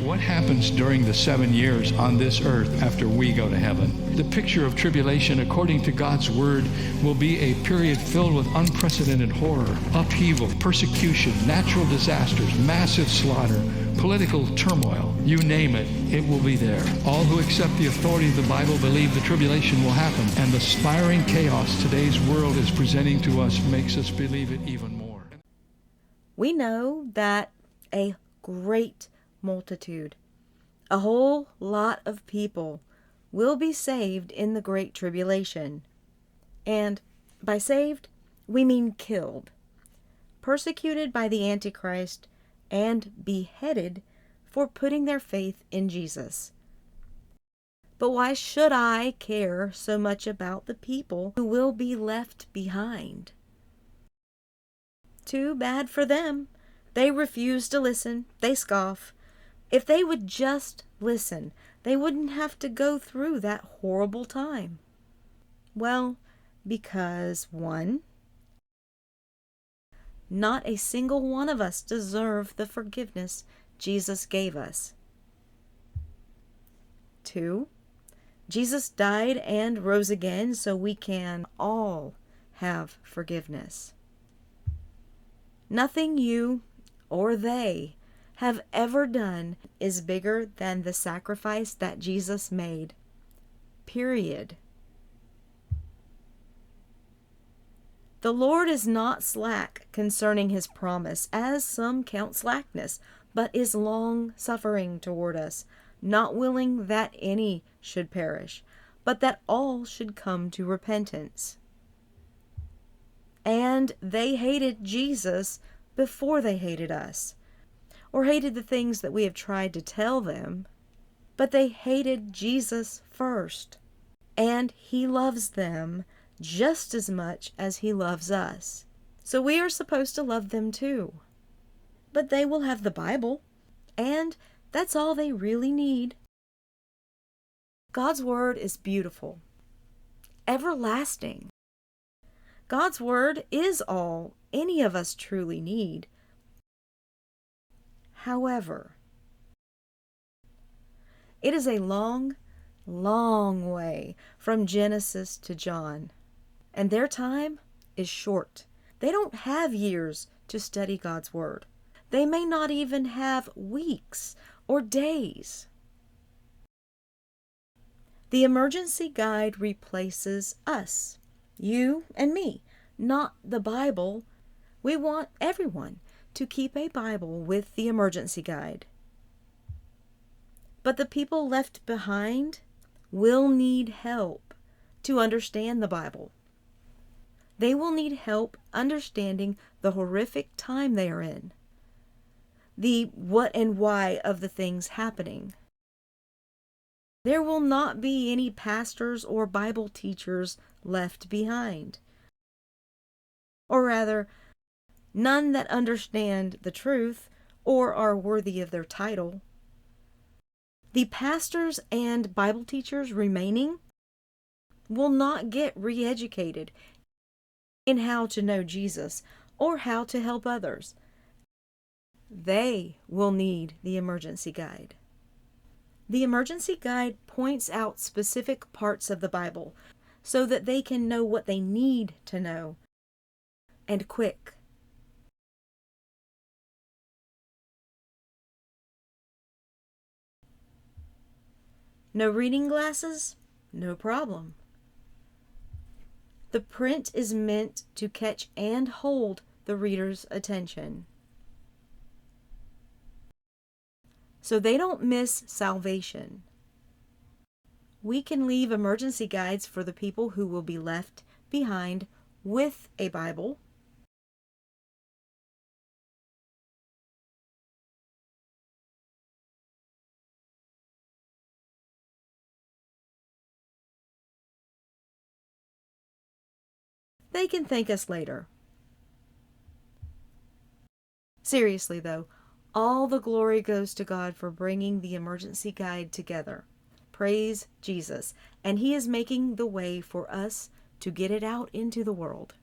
what happens during the 7 years on this earth after we go to heaven. The picture of tribulation, according to God's word, will be a period filled with unprecedented horror, upheaval, persecution, natural disasters, massive slaughter, political turmoil. You name it, it will be there. All who accept the authority of the Bible believe the tribulation will happen, and the spiraling chaos today's world is presenting to us makes us believe it even more. We know that a great multitude, a whole lot of people, will be saved in the Great Tribulation. And by saved, we mean killed, persecuted by the Antichrist, and beheaded for putting their faith in Jesus. But why should I care so much about the people who will be left behind? Too bad for them. They refuse to listen. They scoff. If they would just listen, they wouldn't have to go through that horrible time. Well, because 1, not a single one of us deserve the forgiveness Jesus gave us. 2, Jesus died and rose again so we can all have forgiveness. Nothing you or they have ever done is bigger than the sacrifice that Jesus made. Period. The Lord is not slack concerning his promise, as some count slackness, but is long-suffering toward us, not willing that any should perish, but that all should come to repentance. And they hated Jesus before they hated us, or hated the things that we have tried to tell them, but they hated Jesus first. And he loves them just as much as he loves us. So we are supposed to love them too. But they will have the Bible, and that's all they really need. God's word is beautiful, everlasting. God's word is all any of us truly need. However, it is a long, long way from Genesis to John, and their time is short. They don't have years to study God's word. They may not even have weeks or days. The emergency guide replaces us. You and me, not the Bible. We want everyone to keep a Bible with the emergency guide. But the people left behind will need help to understand the Bible. They will need help understanding the horrific time they are in, the what and why of the things happening. There will not be any pastors or Bible teachers left behind. Or rather, none that understand the truth or are worthy of their title. The pastors and Bible teachers remaining will not get re-educated in how to know Jesus or how to help others. They will need the emergency guide. The emergency guide points out specific parts of the Bible so that they can know what they need to know, and quick. No reading glasses? No problem. The print is meant to catch and hold the reader's attention, so they don't miss salvation. We can leave emergency guides for the people who will be left behind with a Bible. They can thank us later. Seriously though, all the glory goes to God for bringing the emergency guide together. Praise Jesus. And he is making the way for us to get it out into the world.